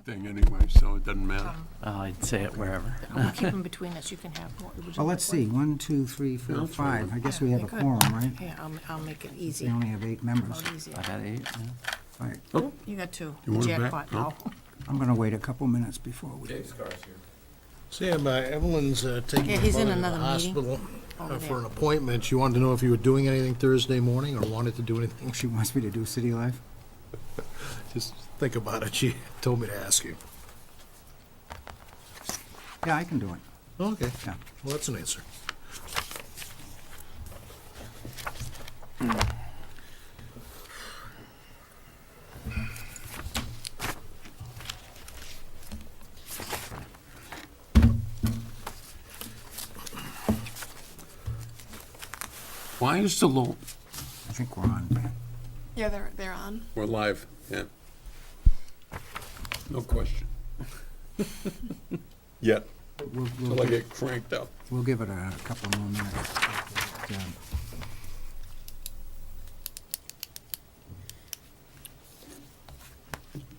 thing anyway, so it doesn't matter. I'd say it wherever. We'll keep them between us, you can have more. Would you Well, like let's one? see, 1, 2, 3, 4, That's 5. fine. I guess Yeah, we have we a could. quorum, right? Yeah, I'll make it easy. We only have 8 members. About easier. I got 8, yeah. All right, Oh, you got 2. You want it back? Jackpot, No? no. I'm gonna wait a couple minutes before we... Sam, Evelyn's taking Yeah, her he's in mother to the another meeting hospital over for there. an appointment. She wanted to know if you were doing anything Thursday morning or wanted to do anything. She wants me to do City Life? Just think about it. She told me to ask you. Yeah, I can do it. Okay. Yeah. Well, that's an answer. Why is the low? I think we're on. Yeah, they're on. We're live, yeah. No question. Yet, till I get cranked up. We'll give it a couple more minutes. Yeah.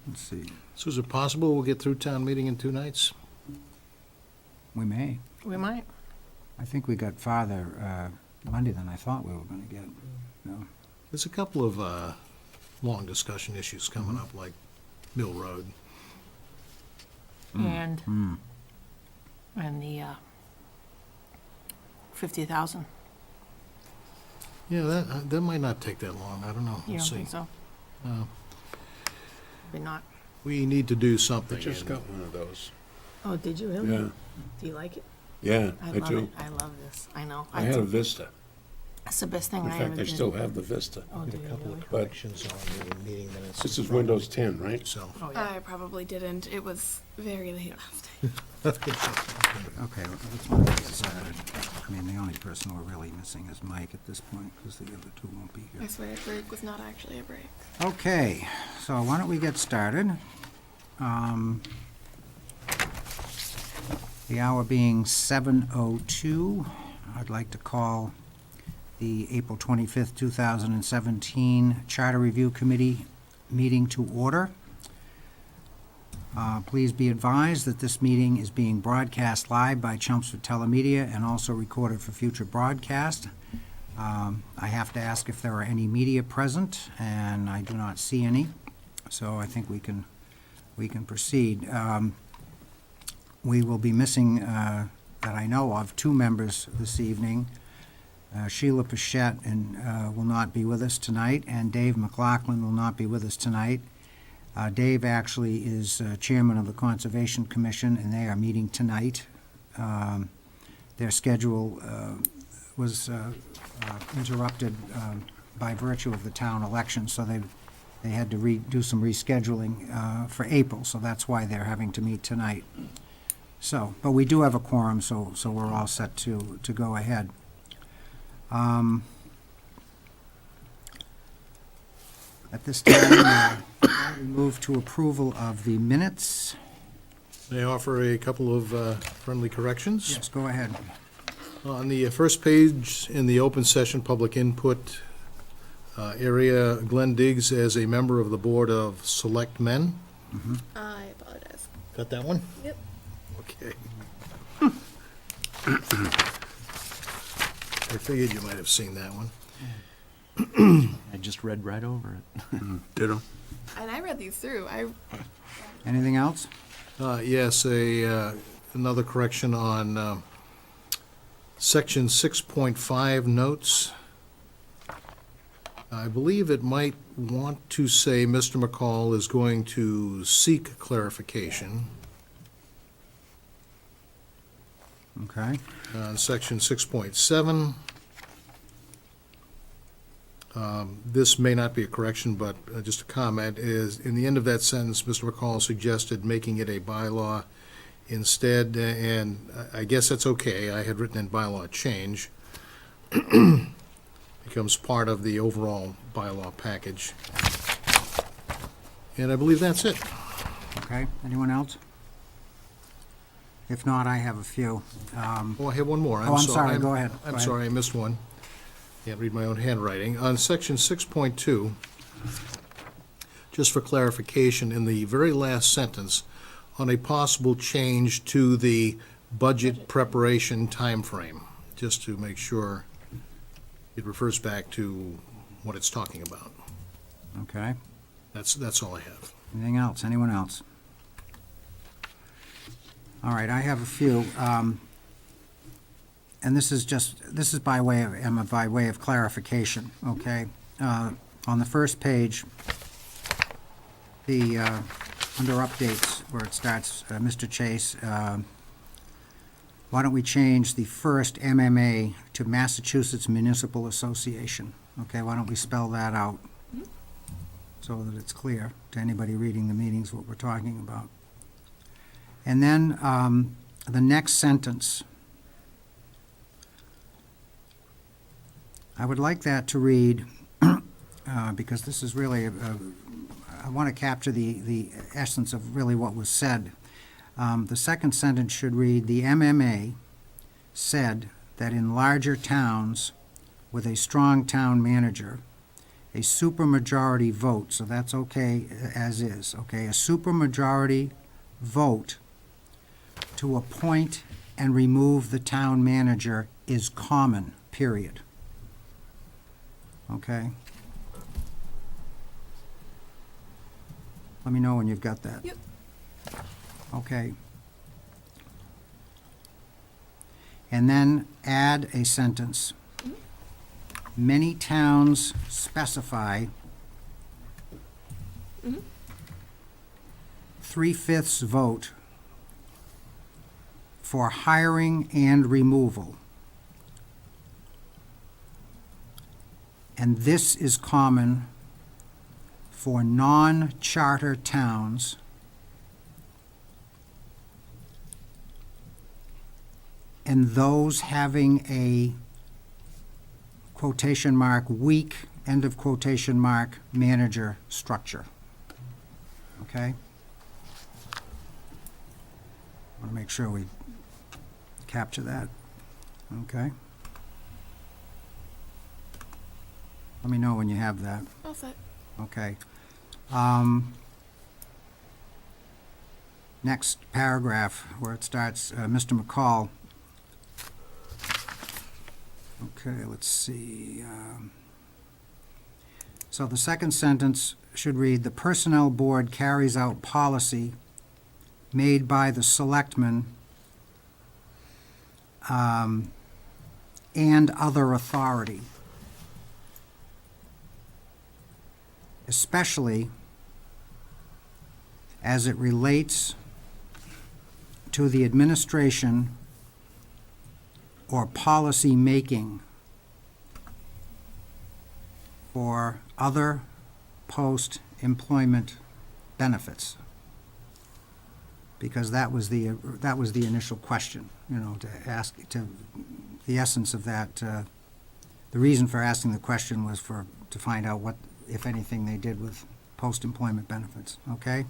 Let's see, So is it possible we'll get through town meeting in 2 nights? we may. We might. I think we got farther Monday than I thought we were gonna get. No. There's a couple of long discussion issues coming up, like Mill Road. And, Hmm. and the 50,000. Yeah, that might not take that long. I don't know. You We'll don't see. think so? No. Maybe not. We need to do I something. just and- got one of those. Oh, did you really? Yeah, Do you like it? yeah, I I love do. it. I love this. I know. I had a Vista. It's the best thing In I ever fact, I did. still have the Vista. Oh, do A you couple really? of corrections on the meeting minutes. This is Windows 10, right? So, Oh, yeah. I probably didn't. It was very late last night. Okay, let's not get started. I mean, the only person we're really missing is Mike at this point, because the other 2 won't be I here. swear break was not actually a break. Okay, so why don't we get started? The hour being 7:02, I'd like to call the April 25th, 2017 Charter Review Committee meeting to order. Please be advised that this meeting is being broadcast live by Chelmsford Telemedia and also recorded for future broadcast. I have to ask if there are any media present, and I do not see any, so I think we can proceed. We will be missing, that I know of, 2 members this evening. Sheila Pichette will not be with us tonight, and Dave McLaughlin will not be with us tonight. Dave actually is chairman of the Conservation Commission, and they are meeting tonight. Their schedule was interrupted by virtue of the town election, so they had to do some rescheduling for April, so that's why they're having to meet tonight. So, but we do have a quorum, so we're all set to go ahead. At this time, we move to approval of the minutes. may I offer a couple of friendly corrections? Yes, go ahead. On the first page in the open session public input area, Glenn Diggs as a member of the Board of Selectmen. I apologize. Got that one? Yep. Okay. I figured you might have seen that one. I just read right over it. Ditto. And I read these through. Anything else? Yes, another correction on section 6.5 notes. I believe it might want to say Mr. McCall is going to seek clarification. Okay. Section 6.7. This may not be a correction, but just a comment, is in the end of that sentence, Mr. McCall suggested making it a bylaw instead, and I guess that's okay. I had written in bylaw change. Becomes part of the overall bylaw package. And I believe that's it. Okay, anyone else? If not, I have a few. Oh, I have one more. I'm sorry, go ahead. Go I'm ahead. sorry, I missed one. Can't read my own handwriting. On section 6.2, just for clarification, in the very last sentence, on a possible change to the budget preparation timeframe, just to make sure it refers back to what it's talking about. Okay. That's all I have. Anything else? Anyone else? All right, I have a few. And this is by way of clarification, okay? On the first page, under updates, where it starts, Mr. Chase, why don't we change the first MMA to Massachusetts Municipal Association? Okay, why don't we spell that out so that it's clear to anybody reading the meetings what we're talking about? And then the next sentence, I would like that to read, because this is really, I want to capture the essence of really what was said. The second sentence should read, the MMA said that in larger towns with a strong town manager, a supermajority vote, so that's okay as is, okay? A supermajority vote to appoint and remove the town manager is common, period. Okay? Let me know when you've got that. Yep. Okay. And then add a sentence. Many towns specify 3/5 vote for hiring and removal. And this is common for non-charter towns and those having a quotation mark weak, end of quotation mark, manager structure. Okay? I want to make sure we capture that. Okay? Let me know when you have that. All set. Okay. Next paragraph, where it starts, Mr. McCall. Okay, let's see. So the second sentence should read, the Personnel Board carries out policy made by the selectmen and other authority, especially as it relates to the administration or policy making for other post-employment benefits. Because that was the initial question, to ask, the essence of that, the reason for asking the question was to find out what, if anything, they did with post-employment benefits, okay?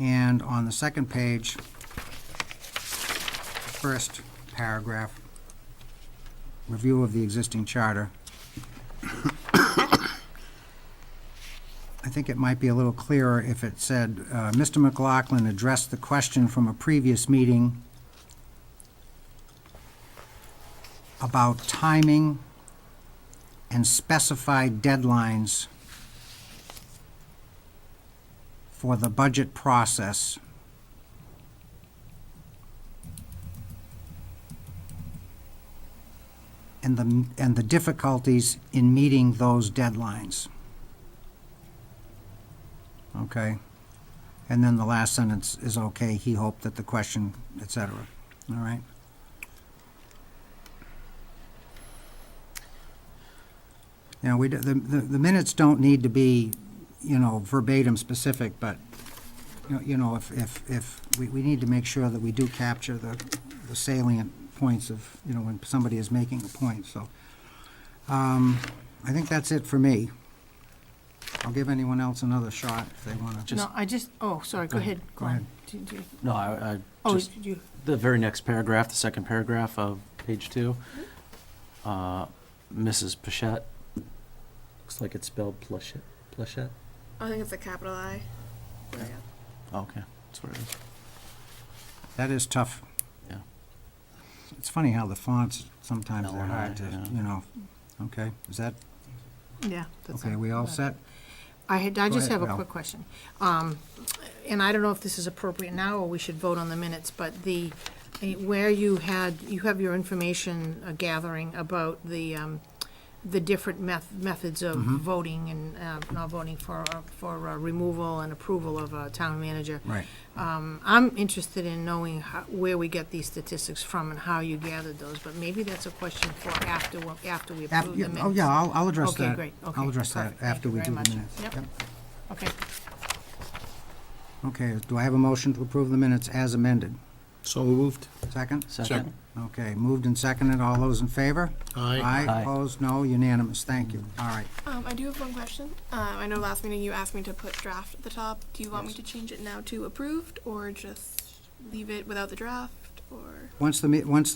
And on the second page, first paragraph, review of the existing charter. I think it might be a little clearer if it said, Mr. McLaughlin addressed the question from a previous meeting about timing and specified deadlines for the budget process and the difficulties in meeting those deadlines. Okay? And then the last sentence is okay, he hoped that the question, et cetera. All right? The minutes don't need to be, verbatim specific, but, if we need to make sure that we do capture the salient points of, when somebody is making a point, so. I think that's it for me. I'll give anyone else another shot if they want to. No, sorry, go ahead. Go ahead. Did you- No, I Oh, just, did you? the very next paragraph, the second paragraph of page 2. Mrs. Plachette. Looks like it's spelled Plachette. Plachette? I think it's a capital I. There we go. Oh, okay, that's what it is. That is tough. Yeah. It's funny how the fonts, sometimes L they're and I, hard to, yeah. Okay, is that, Yeah. that's okay, it. we all set? I Go just ahead, have a Val. quick question. And I don't know if this is appropriate now, or we should vote on the minutes, but where you have your information gathering about the different methods of voting and not voting for removal and approval of a town manager. Right. I'm interested in knowing where we get these statistics from and how you gathered those, but maybe that's a question for after we approve the minutes. Oh, yeah, I'll address that. Okay, great. Okay, I'll address that perfect. Thank after you we very do much. the minutes. Yep. Okay. Okay, do I have a motion to approve the minutes as amended? So moved. Second? Second? Okay, moved and seconded, all those in favor? Aye. Aye. Opposed, no, unanimous, thank you. All right. I do have one question. I know last meeting you asked me to put draft at the top. Do you want me to change it now to approved, or just leave it without the draft, or? Once the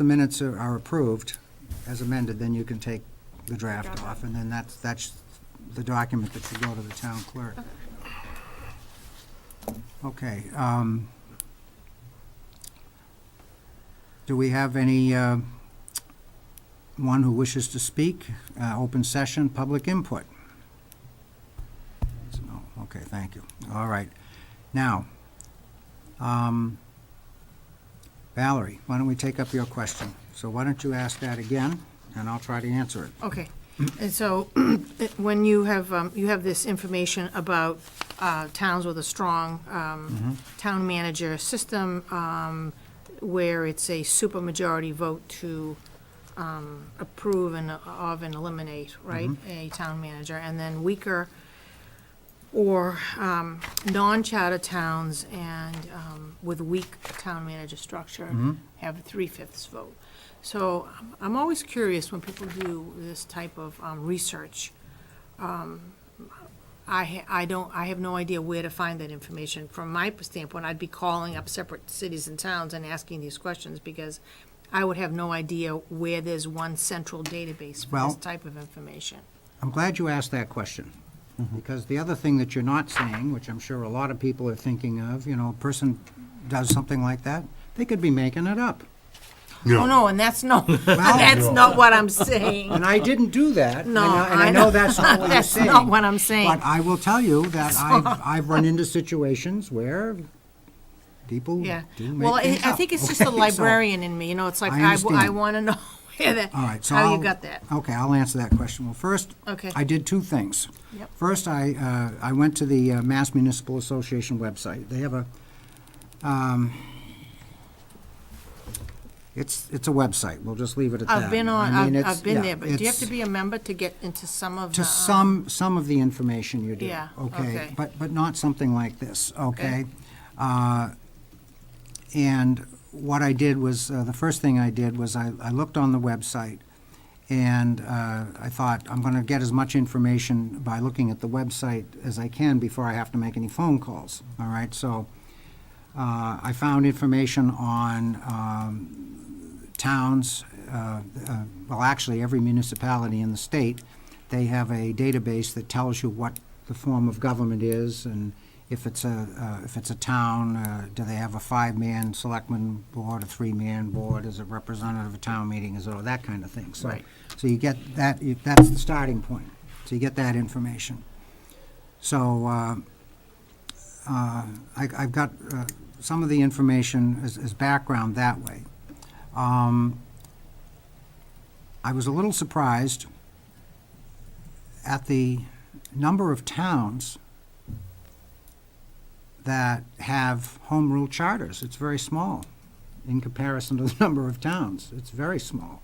minutes are approved, as amended, then you can take the draft Draft off, off. and then that's the document that should go to the town clerk. Okay, do we have any, one who wishes to speak? Open session, public input? No, okay, thank you. All right. Now, Valerie, why don't we take up your question? So why don't you ask that again, and I'll try to answer it. Okay, and so when you have this information about towns with a strong town manager system, where it's a supermajority vote to approve of and eliminate, right, a town manager, and then weaker or non-charter towns and with weak town manager structure have a 3/5 vote. So I'm always curious when people do this type of research. I have no idea where to find that information. From my standpoint, I'd be calling up separate cities and towns and asking these questions, because I would have no idea where there's one central database for Well- this type of information. I'm glad you asked that question, because the other thing that you're not saying, which I'm sure a lot of people are thinking of, a person does something like that, they could be making it up. Oh, no, and that's not what I'm saying. And I didn't do that. No, and I know that's not what you're That's saying. not what I'm saying. But I will tell you that I've run into situations where people Yeah. do Well, make things I up. think it's just the Okay, so- librarian in me, it's like, I I understand. want to know where that, All right, so how I'll- you got that. Okay, I'll answer that question. Well, first, Okay. I did two things. Yep. First, I went to the Mass Municipal Association website. They have a, it's a website. We'll just leave it at that. I've been I mean, I've been yeah, there, but do you have it's- to be a member to get into some of the? To some of the information you do. Yeah, okay. But not something like this, okay? Okay. And what I did was, the first thing I did was I looked on the website, and I thought, I'm going to get as much information by looking at the website as I can before I have to make any phone calls, all right? So I found information on towns, well, actually, every municipality in the state. They have a database that tells you what the form of government is, and if it's a town, do they have a 5-man selectman board, a 3-man board, is it representative of town meeting, is it, that kind of thing. So, Right. so you get that, that's the starting point. So you get that information. So I've got some of the information as background that way. I was a little surprised at the number of towns that have home rule charters. It's very small in comparison to the number of towns. It's very small.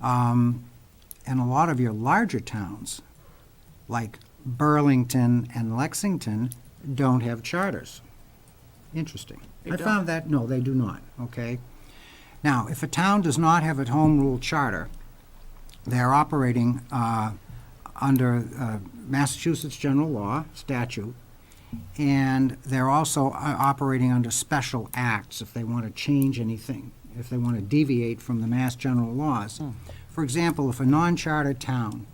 And a lot of your larger towns, like Burlington and Lexington, don't have charters. Interesting. They I don't? found that, no, they do not, okay? Now, if a town does not have a home rule charter, they're operating under Massachusetts general law, statute, and they're also operating under special acts if they want to change anything, if they want to deviate from the Mass general laws. For example, if a non-charter town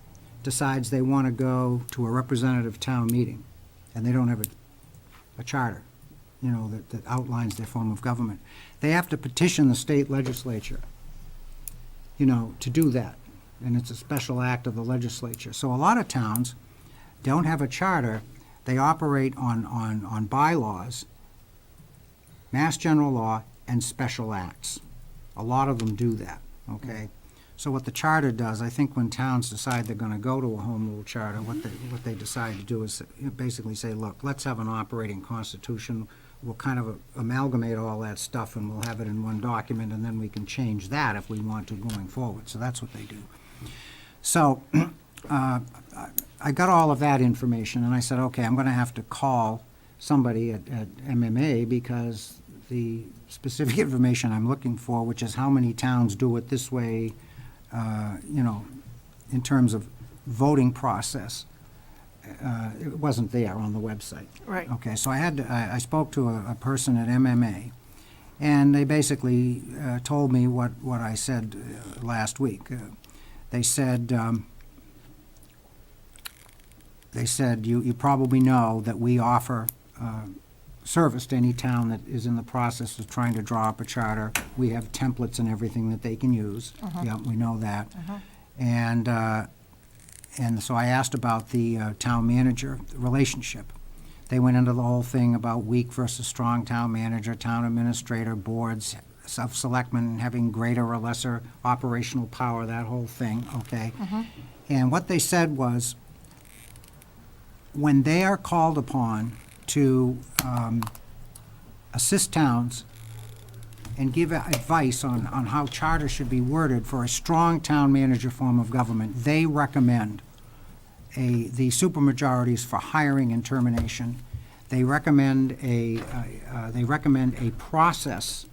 decides they want to go to a representative town meeting, and they don't have a charter, you know, that outlines their form of government, they have to petition the state legislature, you know, to do that. And it's a special act of the legislature. So a lot of towns don't have a charter. They operate on bylaws, Mass General Law, and special acts. A lot of them do that, okay? So what the charter does, I think when towns decide they're gonna go to a home rule charter, what they decide to do is basically say, look, let's have an operating constitution. We'll kind of amalgamate all that stuff and we'll have it in one document, and then we can change that if we want to going forward. So that's what they do. So I got all of that information, and I said, okay, I'm gonna have to call somebody at MMA, because the specific information I'm looking for, which is how many towns do it this way, you know, in terms of voting process, it wasn't there on the website. Right. Okay, so I spoke to a person at MMA, and they basically told me what I said last week. They said, you probably know that we offer service to any town that is in the process of trying to draw up a charter. We have templates and everything that they can use. Yeah, we know that. And so I asked about the town manager relationship. They went into the whole thing about weak versus strong town manager, town administrator, boards, self-selectmen having greater or lesser operational power, that whole thing, okay? And what they said was, when they are called upon to assist towns and give advice on how charters should be worded for a strong town manager form of government, they recommend the supermajorities for hiring and termination. They recommend a process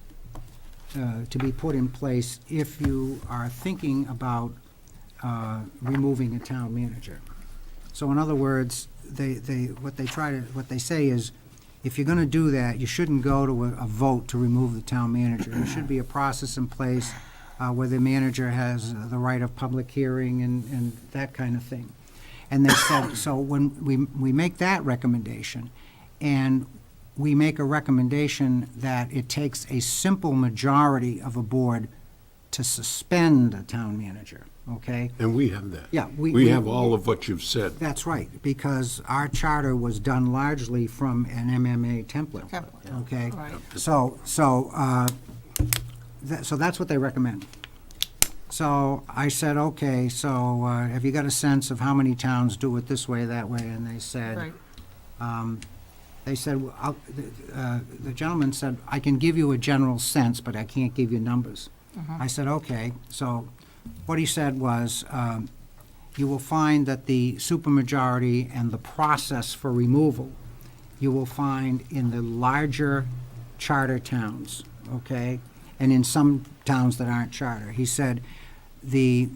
to be put in place if you are thinking about removing a town manager. So in other words, what they say is, if you're gonna do that, you shouldn't go to a vote to remove the town manager. There should be a process in place where the manager has the right of public hearing and that kind of thing. And they said, so when we make that recommendation, and we make a recommendation that it takes a simple majority of a board to suspend a town manager, okay? And we have that. Yeah, We have all of what you've said. That's right, because our charter was done largely from an MMA template. Okay? Right. So that's what they recommend. So I said, okay, so have you got a sense of how many towns do it this way, that way? And they said, Right. well, the gentleman said, I can give you a general sense, but I can't give you numbers. I said, okay. So what he said was, you will find that the supermajority and the process for removal, you will find in the larger charter towns, okay? And in some towns that aren't charter. He said the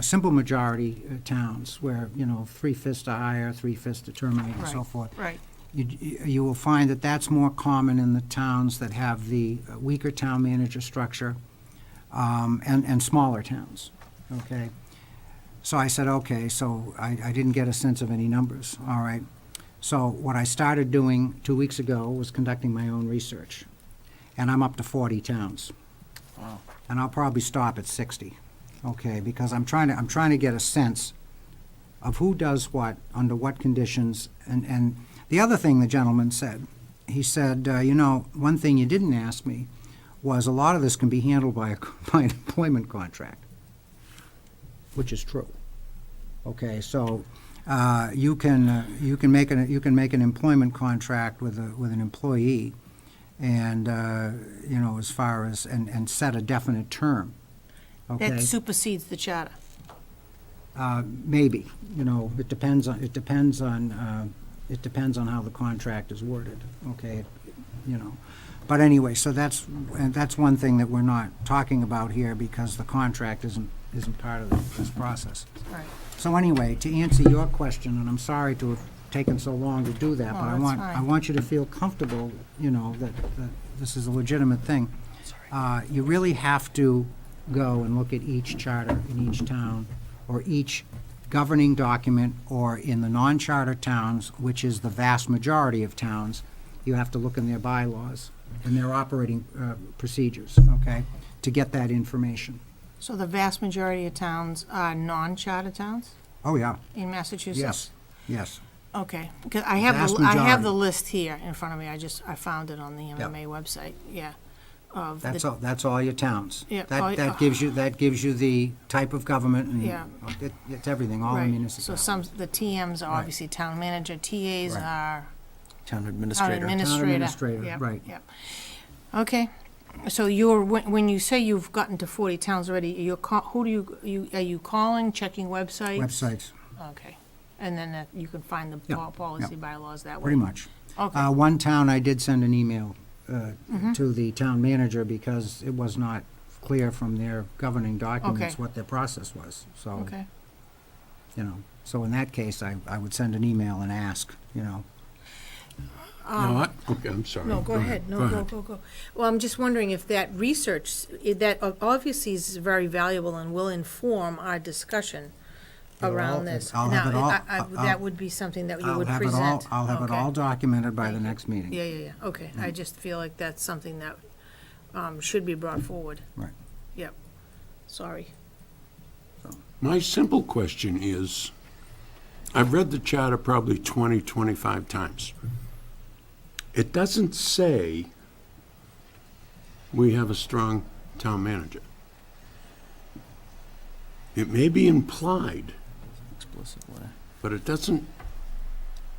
simple majority towns where, you know, 3/5 to hire, 3/5 to terminate, and so Right, forth. right. You will find that that's more common in the towns that have the weaker town manager structure, and smaller towns, okay? So I said, okay, so I didn't get a sense of any numbers, all right? So what I started doing 2 weeks ago was conducting my own research, and I'm up to 40 towns. Wow. And I'll probably stop at 60, okay? Because I'm trying to get a sense of who does what, under what conditions, and the other thing the gentleman said, he said, you know, one thing you didn't ask me was a lot of this can be handled by an employment contract, which is true. Okay, so you can make an employment contract with an employee, and you know, as far as and set a definite term. Okay, That supersedes the charter. maybe, you know, it depends on how the contract is worded. Okay, you know. But anyway, so that's one thing that we're not talking about here, because the contract isn't part of this process. Right. So anyway, to answer your question, and I'm sorry to have taken so long to do that, Oh, but that's fine. I want you to feel comfortable, you know, that this is a legitimate thing. You really have to go and look at each charter in each town, or each governing document, or in the non-charter towns, which is the vast majority of towns, you have to look in their bylaws and their operating procedures, okay, to get that information. So the vast majority of towns are non-charter towns Oh, yeah, in Massachusetts? yes, yes. Okay, because I have Vast the, I have the majority. list here in front of me, I found it on the MMA website, yeah. Of the- That's all your towns. Yeah, That gives you the type of government, and Yeah. it's everything, all the Right, so municipalities. the TMs are Right. obviously town manager, TAs Right. are Town town administrator. administrator. administrator, Yep, right. Yep. Okay, so when you say you've gotten to 40 towns already, who do are you calling, checking websites? Websites, Okay, and then you can find the Yeah, policy bylaws that way? pretty much. Okay, One town, I did send an email Mm-hmm. to the town manager because it was not clear from their governing documents Okay. what their process was. So, okay. so in that case, I would send an email and ask, You know what? Okay, I'm sorry. No, go ahead, no, go. Well, I'm just wondering if that research, that obviously is very valuable and will inform our discussion around this. I'll have it all- That would be something that you I'll would have it all, present. I'll have it Okay. all documented by the Thank you. next meeting. Yeah, okay, I just feel like that's something that should be brought forward. Right. Yep, sorry. My simple question is, I've read the charter probably 20, 25 times. It doesn't say we have a strong town manager. It may be implied, Explicit way. but it doesn't,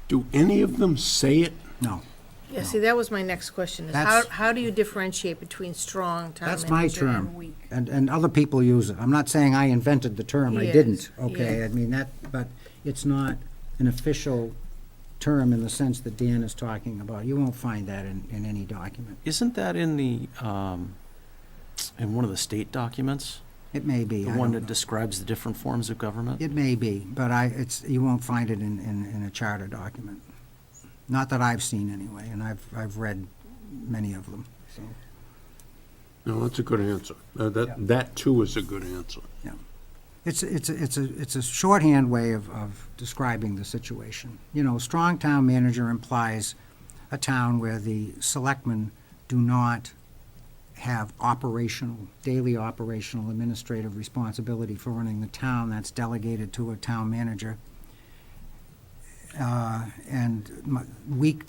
do any of them say it? No, Yeah, see, that was my next question, is That's- how do you differentiate between strong town that's my manager term. and weak? And other people use it. I'm not saying I invented the term, I Yes, didn't, okay? yeah. I mean, but it's not an official term in the sense that Dan is talking about. You won't find that in any document. Isn't that in the, in one of the state documents? It may be. The I one don't that know. describes the different forms of government? It may be, but you won't find it in a charter document. Not that I've seen anyway, and I've read many of them, so. No, that's a good answer. That too is a good answer. It's a shorthand way of describing the situation. Strong town manager implies a town where the selectmen do not have daily operational administrative responsibility for running the town. That's delegated to a town manager. Weak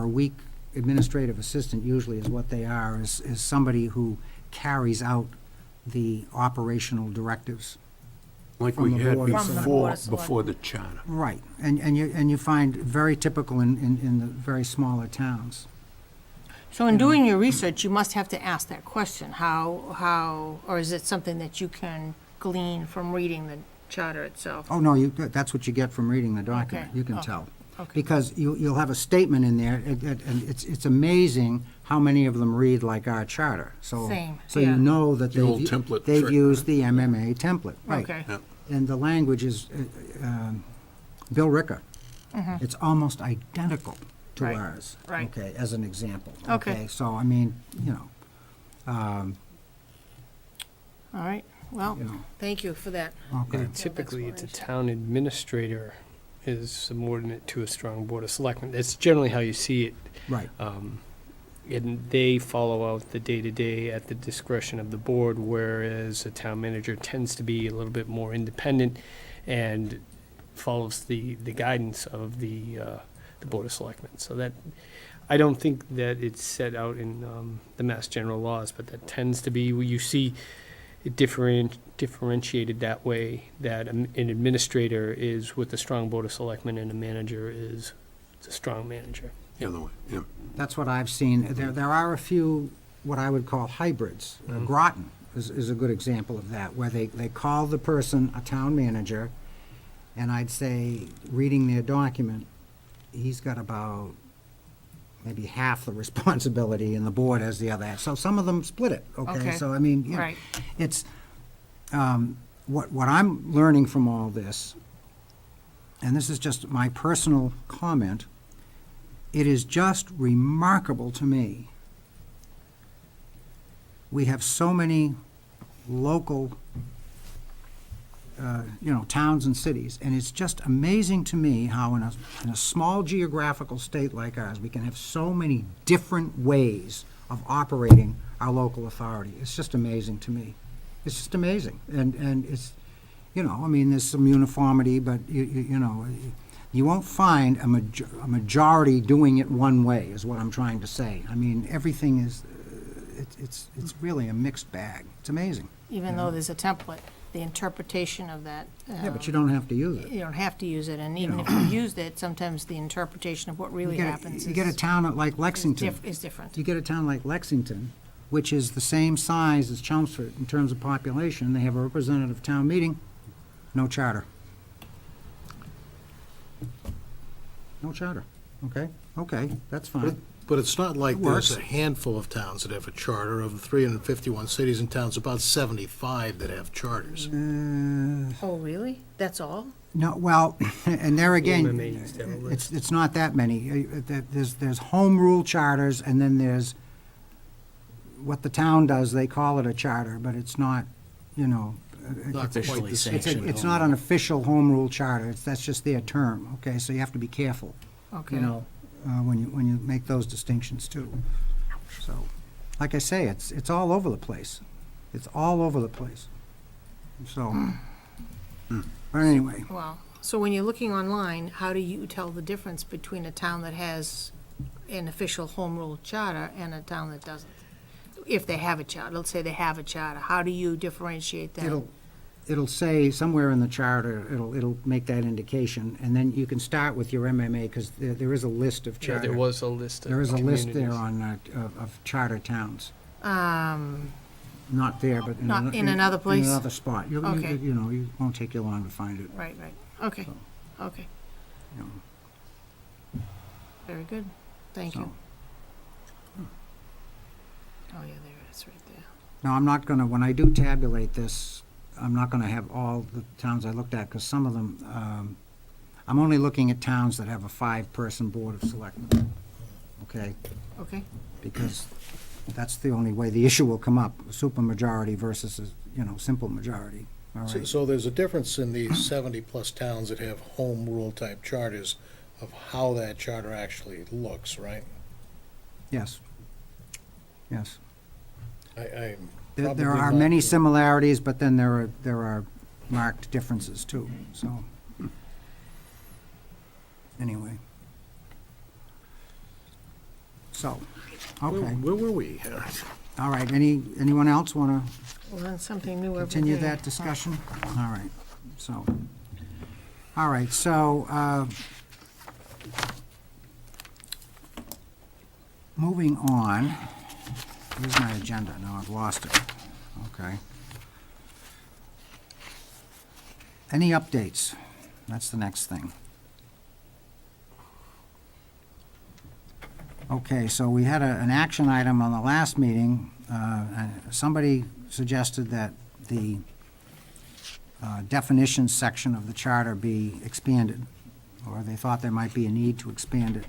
weak administrative assistant usually is what they are, is somebody who carries out the operational directives. Like From we the had Board of Selectmen. before the charter. Right, and you find very typical in the very smaller towns. So in doing your research, you must have to ask that question, or is it something that you can glean from reading the charter itself? Oh, no, that's what you get from reading the document, Okay, you can okay, tell. okay. Because you'll have a statement in there, and it's amazing how many of them read like our charter. Same, So yeah. you know that The old template they've trick, used the MMA template, right. Okay, Yeah. And the language is, Bill Ricker. It's almost identical to Right, ours. right. Okay, as an example. Okay. So, I mean, all right, well, you know, thank you for that. okay. And typically, it's a town administrator is subordinate to a strong board of selectmen. That's generally how you see it. Right, And they follow out the day-to-day at the discretion of the board, whereas a town manager tends to be a little bit more independent and follows the guidance of the board of selectmen. So that, I don't think that it's set out in the Mass General laws, but that tends to be, you see it differentiated that way, that an administrator is with a strong board of selectmen and a manager is a strong manager. The other way, yeah. that's what I've seen. There are a few, what I would call hybrids. Groton is a good example of that, where they call the person a town manager, and I'd say, reading their document, he's got about maybe half the responsibility, and the board has the other half. So some of them split it, okay? Okay. So, I mean, you know, Right. it's, what I'm learning from all this, and this is just my personal comment, it is just remarkable to me. We have so many local, towns and cities. And it's just amazing to me how in a small geographical state like ours, we can have so many different ways of operating our local authority. It's just amazing to me. It's just amazing. And it's, there's some uniformity, but you won't find a majority doing it one way, is what I'm trying to say. I mean, everything is, it's really a mixed bag. It's amazing. Even though there's a template, the interpretation of that. Yeah, but you don't have to use it. You don't have to use it, and even if you used it, sometimes the interpretation of what really happens You get a town like Lexington. is different. You get a town like Lexington, which is the same size as Chelmsford in terms of population. They have a representative town meeting, no charter. No charter, okay, that's fine. But it's not like It there's works. a handful of towns that have a charter. Of the 351 cities and towns, about 75 that have charters. Oh, really? That's all? No, well, and there again, MMA used to have a list. it's not that many. There's home rule charters, and then there's what the town does, they call it a charter, but it's not, Not quite Officially the same. it's not an official home rule charter, that's just their term, okay? So you have to be careful, Okay. when you make those distinctions too. So, like I say, it's all over the place. It's all over the place. So, but anyway, Well, so when you're looking online, how do you tell the difference between a town that has an official home rule charter and a town that doesn't? If they have a charter, let's say they have a charter, how do you differentiate that? it'll say somewhere in the charter, it'll make that indication, and then you can start with your MMA, because there is a list of Yeah, charter. there was a list of There is a list there communities. on, of charter towns. Um, Not there, but Not in another place? In another spot. Okay. You won't take you long to find it. right, okay, okay, you know. very good, thank you. So- Oh, yeah, there it is, right there. Now, I'm not gonna, when I do tabulate this, I'm not gonna have all the towns I looked at, because some of them, I'm only looking at towns that have a 5-person board of selectmen, okay? Okay, Because that's the only way the issue will come up, a supermajority versus a, simple majority, all right? So there's a difference in the 70-plus towns that have home rule type charters of how that charter actually looks, right? Yes. Yes. I'm There probably are not- many similarities, but then there are marked differences too, so. Anyway. So, okay, Where were we? all right, anyone else want to well, then something new every day. continue that discussion? All right, so, moving on, here's my agenda, now I've lost it, okay. Any updates? That's the next thing. Okay, so we had an action item on the last meeting. Somebody suggested that the definitions section of the charter be expanded, or they thought there might be a need to expand it.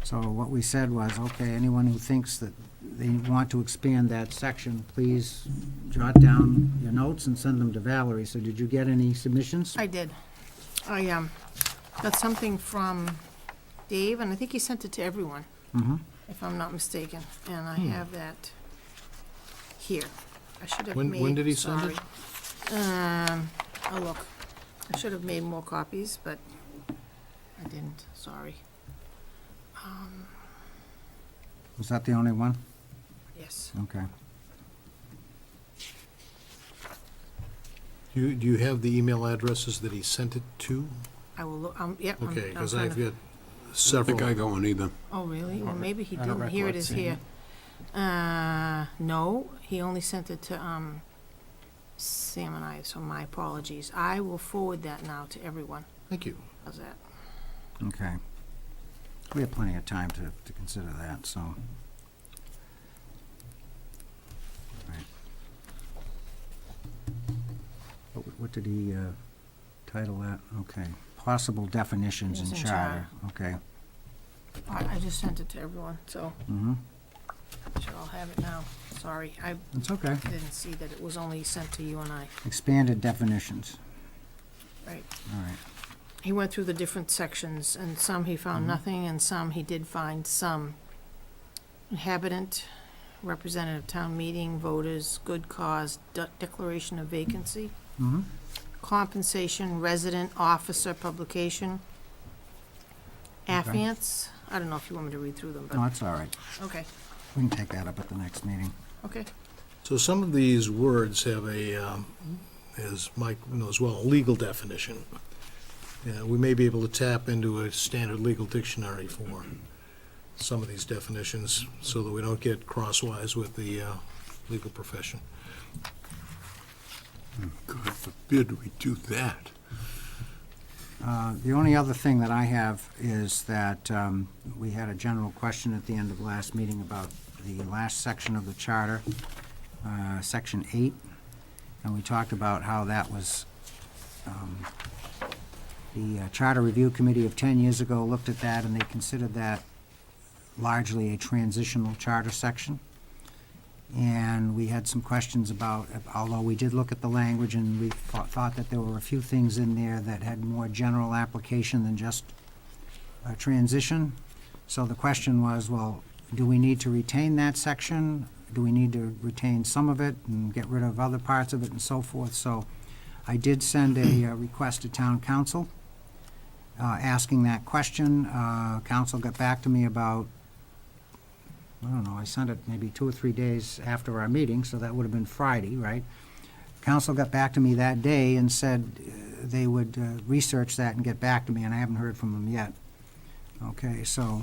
So what we said was, okay, anyone who thinks that they want to expand that section, please jot down your notes and send them to Valerie. So did you get any submissions? I did. I got something from Dave, and I think he sent it to everyone, Mm-hmm. if I'm not mistaken, and I have that here. I should have When made, did he send it? sorry. Oh, look, I should have made more copies, but I didn't, sorry. Was that the only one? Yes, Okay. Do you have the email addresses that he sent it to? I will look, yep. I'm- Okay, I'm because trying I've to- got I several. think I got one either. Oh, really? Well, maybe he I don't didn't. Here it recollect is seeing here. No, he only sent it to, Sam and I, so my apologies. I will forward that now to everyone. Thank you. How's that? Okay. We have plenty of time to consider that, so. Right. What did he title that? Okay. Possible definitions in Yes, in charter. Okay. I just sent it to everyone, so. Mm-hmm. should all have it now. Sorry, I It's okay. didn't see that it was only sent to you and I. Expanded definitions. Right. All right. He went through the different sections, and some he found nothing, and some he did find some. Inhabitant, representative town meeting, voters, good cause, declaration of vacancy, Mm-hmm. compensation, resident, officer, publication, Okay. affiance, I don't know if you want me to read through them, No, but, that's all right. okay, We can take that up at the next meeting. okay. So some of these words have as Mike knows well, a legal definition. Yeah, we may be able to tap into a standard legal dictionary for some of these definitions so that we don't get crosswise with the legal profession. God forbid we do that. The only other thing that I have is that we had a general question at the end of last meeting about the last section of the charter, Section 8, and we talked about how that was, the Charter Review Committee of 10 years ago looked at that, and they considered that largely a transitional charter section. And we had some questions about, although we did look at the language, and we thought that there were a few things in there that had more general application than just a transition. So the question was, well, do we need to retain that section? Do we need to retain some of it and get rid of other parts of it and so forth? So I did send a request to town council asking that question. Council got back to me about, I don't know, I sent it maybe 2 or 3 days after our meeting, so that would have been Friday, right? Council got back to me that day and said they would research that and get back to me, and I haven't heard from them yet. Okay, so,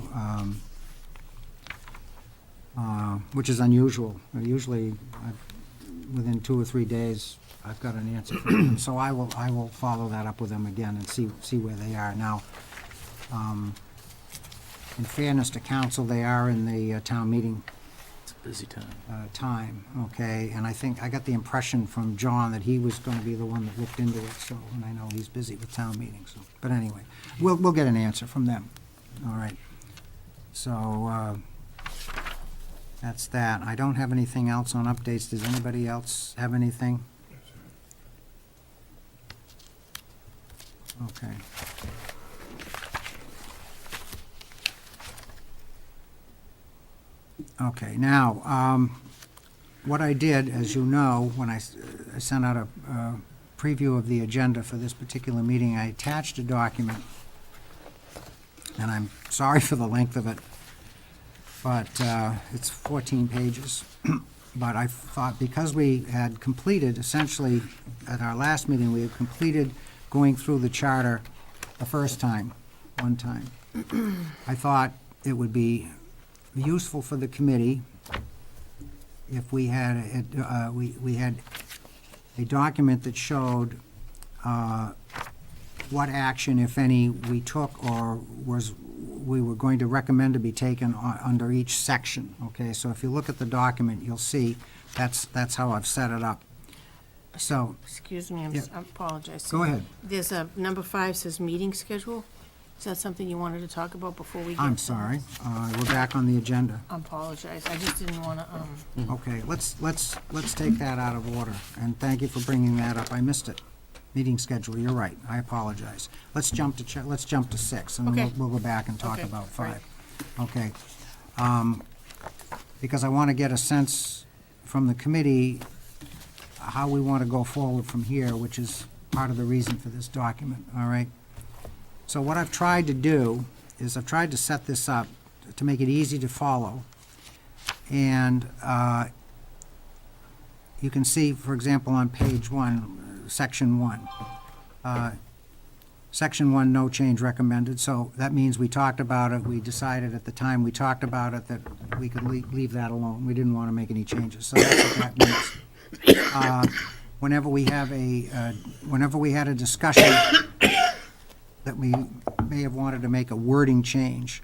which is unusual. Usually, within 2 or 3 days, I've got an answer from them. So I will follow that up with them again and see where they are. Now, in fairness to council, they are in the town meeting It's a busy time. time, okay? And I think, I got the impression from John that he was gonna be the one that looked into it, so, and I know he's busy with town meetings, so. But anyway, we'll get an answer from them, all right? So, that's that. I don't have anything else on updates. Does anybody else have anything? Okay. Okay, now, what I did, as you know, when I sent out a preview of the agenda for this particular meeting, I attached a document, and I'm sorry for the length of it, but it's 14 pages. But I thought, because we had completed, essentially, at our last meeting, we had completed going through the charter the first time, one time. I thought it would be useful for the committee if we had, we had a document that showed what action, if any, we took or we were going to recommend to be taken under each section, okay? So if you look at the document, you'll see that's how I've set it up. So, Excuse me, Yeah. I apologize. go ahead. There's a, number 5 says meeting schedule. Is that something you wanted to talk about before we get? I'm to- sorry, we're back on the agenda. I apologize, I just didn't want to, Okay, let's take that out of order, and thank you for bringing that up. I missed it. Meeting schedule, you're right, I apologize. Let's jump to 6, and then Okay. we'll go back and talk Okay, about great. 5. Okay. Because I want to get a sense from the committee how we want to go forward from here, which is part of the reason for this document, all right? So what I've tried to do is I've tried to set this up to make it easy to follow. And you can see, for example, on page 1, section 1. Section 1, no change recommended, so that means we talked about it, we decided at the time we talked about it that we could leave that alone. We didn't want to make any changes, so that's what that means. Whenever we had a discussion that we may have wanted to make a wording change,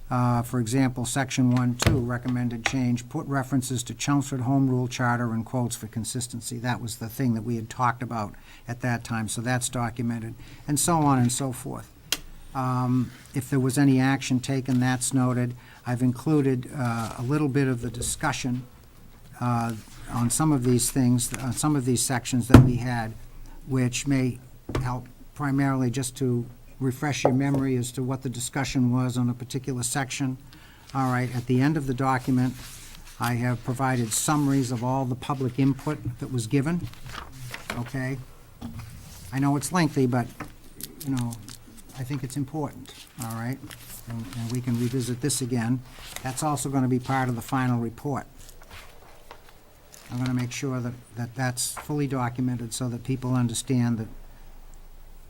for example, section 1.2, recommended change, put references to Chelmsford Home Rule Charter in quotes for consistency. That was the thing that we had talked about at that time, so that's documented, and so on and so forth. If there was any action taken, that's noted. I've included a little bit of the discussion on some of these things, on some of these sections that we had, which may help primarily just to refresh your memory as to what the discussion was on a particular section. All right, at the end of the document, I have provided summaries of all the public input that was given, okay? I know it's lengthy, but, you know, I think it's important, all right? And we can revisit this again. That's also going to be part of the final report. I'm going to make sure that that's fully documented so that people understand that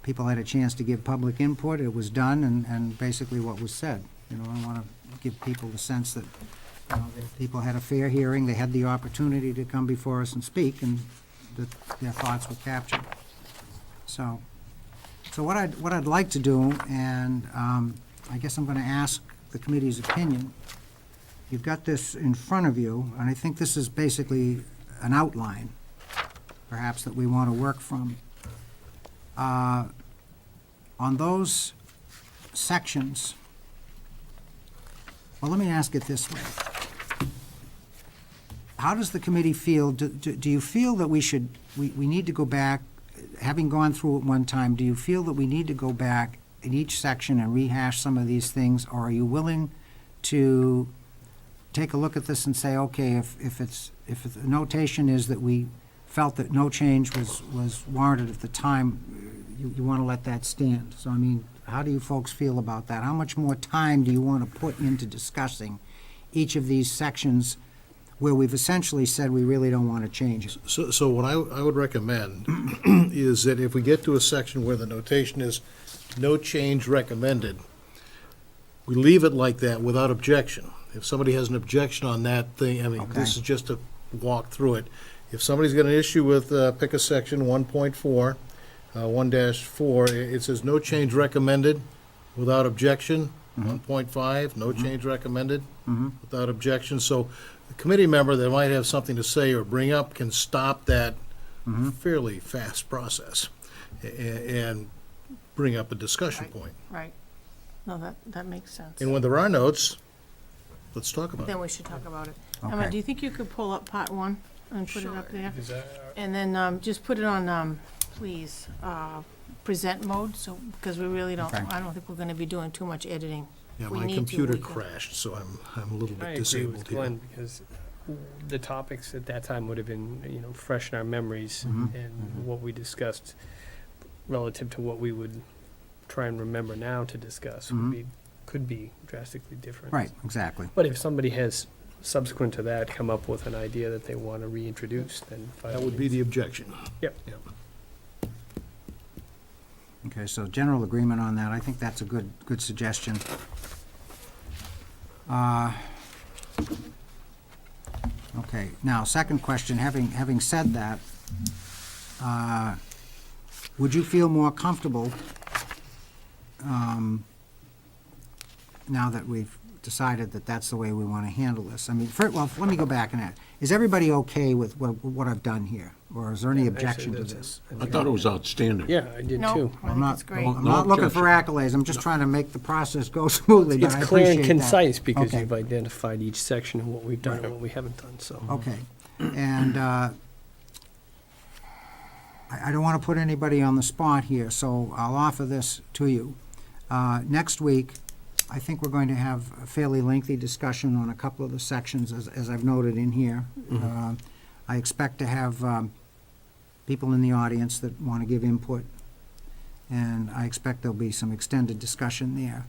people had a chance to give public input, it was done, and basically what was said. You know, I want to give people the sense that, you know, that people had a fair hearing, they had the opportunity to come before us and speak, and that their thoughts were captured. So what I'd like to do, and I guess I'm going to ask the committee's opinion. You've got this in front of you, and I think this is basically an outline, perhaps, that we want to work from. On those sections, well, let me ask it this way. How does the committee feel? Do you feel that we need to go back, having gone through it one time, do you feel that we need to go back in each section and rehash some of these things, or are you willing to take a look at this and say, okay, if the notation is that we felt that no change was warranted at the time, you want to let that stand? So, I mean, how do you folks feel about that? How much more time do you want to put into discussing each of these sections where we've essentially said we really don't want to change it? So what I would recommend is that if we get to a section where the notation is no change recommended, we leave it like that without objection. If somebody has an objection on that thing, I mean, Okay. this is just to walk through it. If somebody's got an issue with, pick a section, 1.4, 1-4, it says no change recommended without objection. 1.5, no change recommended without objection. So the committee member that might have something to say or bring up can stop that fairly fast process and bring up a discussion Right. point. Right. No, that makes sense. And when there are notes, let's talk about it. Then we should talk about it. Okay. Emma, do you think you could pull up part one and put it up there? Is that, And then just put it on, please, present mode, so, because we really don't, Okay. I don't think we're gonna be doing too much editing. Yeah, We my need to, computer we can- crashed, so I'm a little I bit agree disabled with here. Glenn, because the topics at that time would have been, fresh in our memories, and what we discussed relative to what we would try and remember now to discuss could be drastically different. Right, exactly. But if somebody has, subsequent to that, come up with an idea that they want to reintroduce, then by That all would be means. the objection. Yep. Okay, so general agreement on that, I think that's a good suggestion. Okay, now, second question, having said that, would you feel more comfortable, now that we've decided that that's the way we want to handle this? I mean, well, let me go back and ask, is everybody okay with what I've done here? Or is there any objection to this? I thought it was outstanding. Yeah, I did No, too. I think it's great. I'm not looking for accolades, I'm just trying to make the process go smoothly, but It's I clear and appreciate that. concise because Okay. you've identified each section and what we've done and what we haven't done, so. Okay, and I don't want to put anybody on the spot here, so I'll offer this to you. Next week, I think we're going to have a fairly lengthy discussion on a couple of the sections, as I've noted in here. I expect to have people in the audience that want to give input, and I expect there'll be some extended discussion there.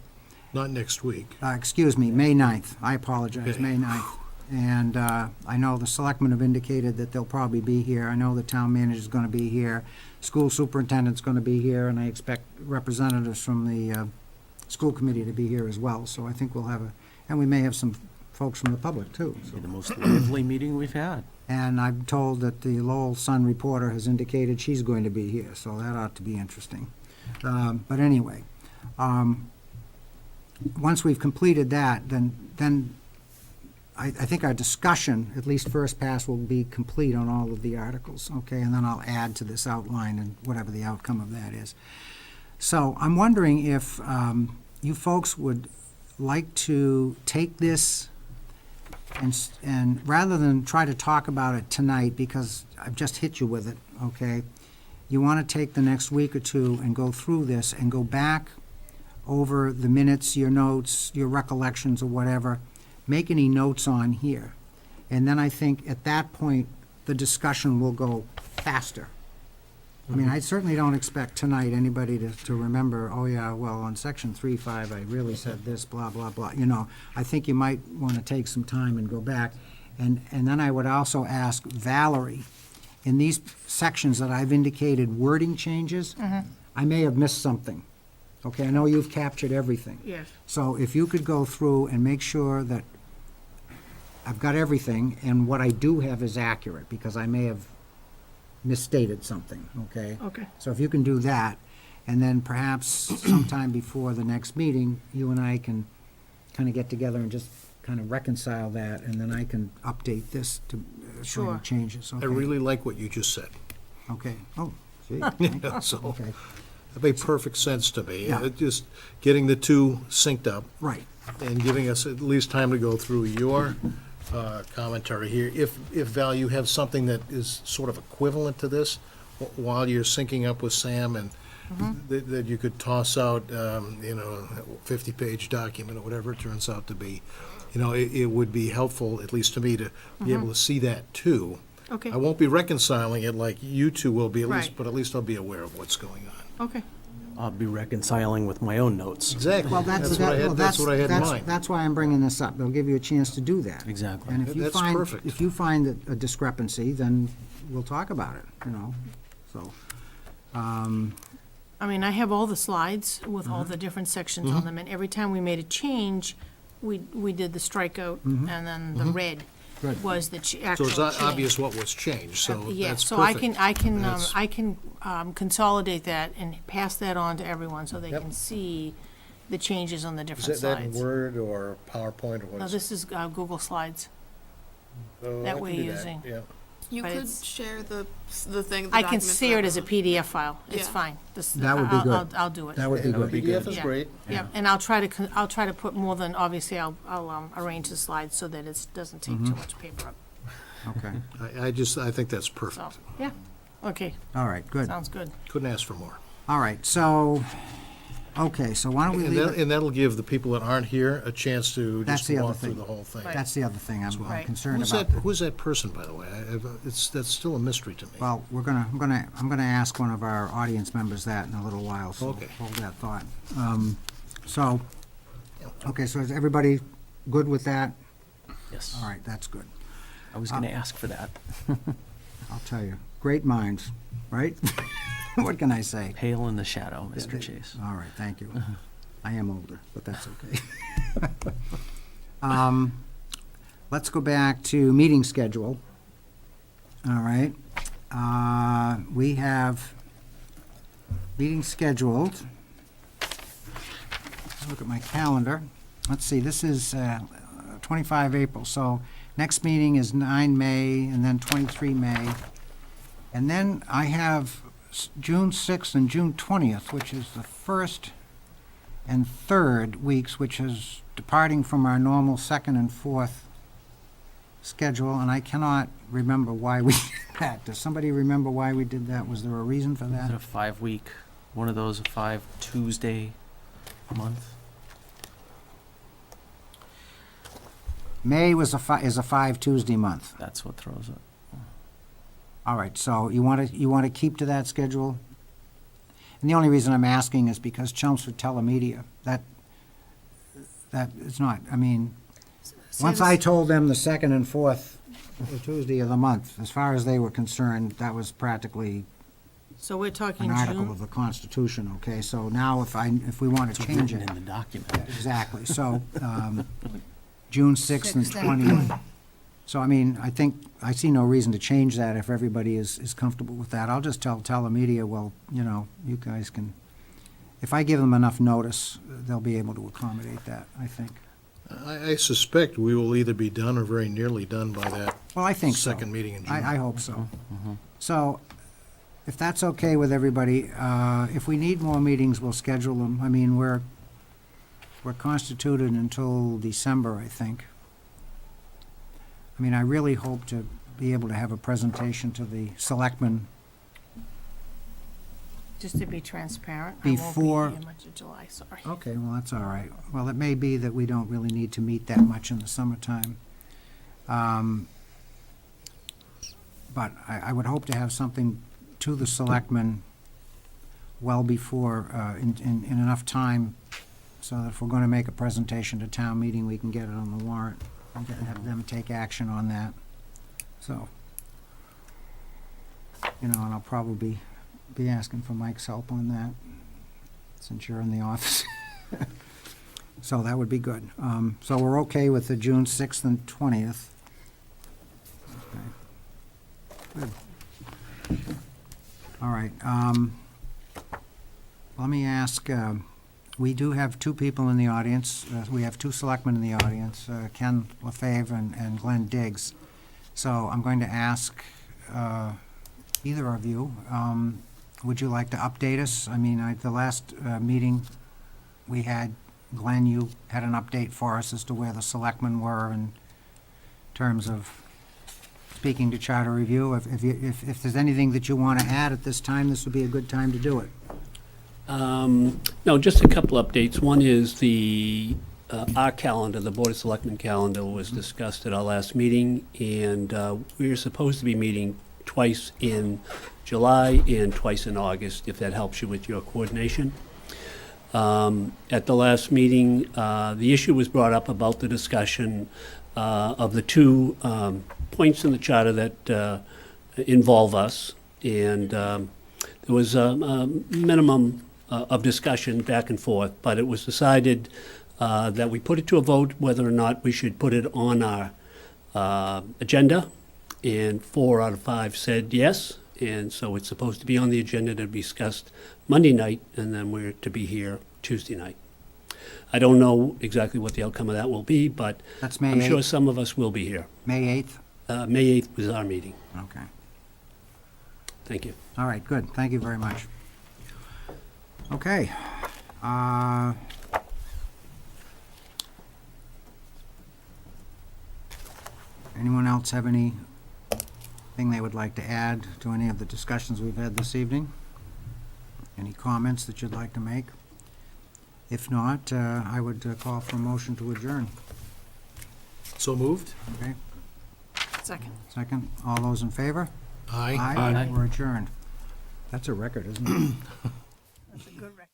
Not next week. Excuse me, May 9th. I apologize, Okay. May 9th. And I know the selectmen have indicated that they'll probably be here. I know the town manager's going to be here. School superintendent's going to be here, and I expect representatives from the school committee to be here as well. So I think we'll have and we may have some folks from the public, too. So. Be the most lively meeting we've had. And I'm told that the Lowell Sun reporter has indicated she's going to be here, so that ought to be interesting. But anyway, once we've completed that, then I think our discussion, at least first pass, will be complete on all of the articles, okay? And then I'll add to this outline and whatever the outcome of that is. So I'm wondering if you folks would like to take this and rather than try to talk about it tonight, because I've just hit you with it, okay? You want to take the next week or two and go through this and go back over the minutes, your notes, your recollections or whatever, make any notes on here. And then I think at that point, the discussion will go faster. I mean, I certainly don't expect tonight anybody to remember, oh yeah, well, on section 3.5, I really said this, blah, blah, blah. You know, I think you might want to take some time and go back. And then I would also ask Valerie, in these sections that I've indicated wording changes, I may have missed something. Okay, I know you've captured everything. Yes. So if you could go through and make sure that I've got everything, and what I do have is accurate, because I may have misstated something, okay? Okay. So if you can do that, and then perhaps sometime before the next meeting, you and I can kind of get together and just kind of reconcile that, and then I can update this to show Sure. the changes, okay? I really like what you just said. Okay, oh, gee, Yeah, so, okay, that made perfect sense to me. Yeah. Just getting the two synced up right, and giving us at least time to go through your commentary here. If Val, you have something that is sort of equivalent to this, while you're syncing up with Sam, and that you could toss out, a 50-page document or whatever it turns out to be, it would be helpful, at least to me, to be able to see that too. Okay, I won't be reconciling it like you two will be, Right. but at least I'll be aware of what's going on. okay. I'll be reconciling with my own notes. Exactly. well, That's what I had in mind. that's why I'm bringing this up, they'll give you a chance to do that. Exactly. And if you That's find, perfect. if you find a discrepancy, then we'll talk about it, so. I mean, I have all the slides with all the different sections on them, and every time we made a change, we did the strikeout, and then the red Good. was the So actual it's change. obvious what was changed, so Yeah, that's so perfect. I can That's- consolidate that and pass that on to everyone so they Yep. can see the changes on the Is different that in slides. Word or PowerPoint or what No, is it? this is Google Slides. Oh, that I can we're do using. Yeah. You But could it's- share the thing. I can see it as a PDF file. It's Yeah. fine. That would be good. I'll do it. That would be That would good. be PDF good. is Yeah. great. Yeah, and I'll try to put more than, obviously, I'll arrange the slides so that it doesn't take too much paper up. Okay, I think that's So, perfect. yeah, okay, all right, good. sounds good. Couldn't ask for more. All right, so, okay, so why don't we And leave it? and that'll give the people that aren't here a chance to That's just the other walk through thing. the whole thing. Right. That's the other thing I'm Right. concerned Who's about. who's that person, by the way? That's still a mystery to me. Well, I'm gonna ask one of our audience members that in a little while, so Okay. hold that thought. So, okay, so is everybody good with that? Yes. All right, that's good. I was going to ask for that. I'll tell you, great minds, right? What can I say? Pale in the shadow, Mr. Chase. All right, thank you. I am older, but that's okay. Let's go back to meeting schedule. All right. We have meeting scheduled. Look at my calendar. Let's see, this is 25 April, so next meeting is 9 May, and then 23 May. And then I have June 6th and June 20th, which is the first and third weeks, which is departing from our normal second and fourth schedule, and I cannot remember why we did that. Does somebody remember why we did that? Was there a reason for Is it that? a 5-week, one of those 5 Tuesday month? May is a 5 Tuesday month. That's what throws it. All right, so you want to keep to that schedule? And the only reason I'm asking is because Chelmsford Telemedia, that is not, I mean, once I told them the second and fourth Tuesday of the month, as far as they were concerned, that was practically So we're talking an article of June, the Constitution, okay? So now if we want to It's change written it. in the document. Exactly, so, June 6th and 20th. So, I mean, I see no reason to change that if everybody is comfortable with that. I'll just tell Telemedia, well, you guys can, if I give them enough notice, they'll be able to accommodate that, I think. I suspect we will either be done or very nearly done by that Well, I think so. second meeting in June. I hope so. So, if that's okay with everybody, if we need more meetings, we'll schedule them. I mean, we're constituted until December, I think. I mean, I really hope to be able to have a presentation to the selectmen. Just to be transparent, Before- I won't be here much of July, sorry. Okay, well, that's all right. Well, it may be that we don't really need to meet that much in the summertime. But I would hope to have something to the selectmen well before, in enough time, so that if we're going to make a presentation to town meeting, we can get it on the warrant and have them take action on that. So, and I'll probably be asking for Mike's help on that, since you're in the office. So that would be good. So we're okay with the June 6th and 20th. Okay. Good. All right. Let me ask, we do have two people in the audience. We have two selectmen in the audience, Ken LaFave and Glenn Diggs. So I'm going to ask either of you, would you like to update us? I mean, the last meeting we had, Glenn, you had an update for us as to where the selectmen were in terms of speaking to Charter Review. If there's anything that you want to add at this time, this would be a good time to do it. No, just a couple updates. One is our calendar, the Board of Selectmen calendar, was discussed at our last meeting, and we were supposed to be meeting twice in July and twice in August, if that helps you with your coordination. At the last meeting, the issue was brought up about the discussion of the two points in the charter that involve us, and there was a minimum of discussion back and forth, but it was decided that we put it to a vote whether or not we should put it on our agenda, and 4 out of 5 said yes, and so it's supposed to be on the agenda to be discussed Monday night, and then we're to be here Tuesday night. I don't know exactly what the outcome of that will be, but That's May I'm sure 8th? some of us will be here. May 8th? May 8th was our meeting. Okay. Thank you. All right, good. Thank you very much. Okay. Anyone else have anything they would like to add to any of the discussions we've had this evening? Any comments that you'd like to make? If not, I would call for a motion to adjourn. So moved? Okay, Second. second. All those in favor? Aye. Aye. We're adjourned. That's a record, isn't it? That's a good record.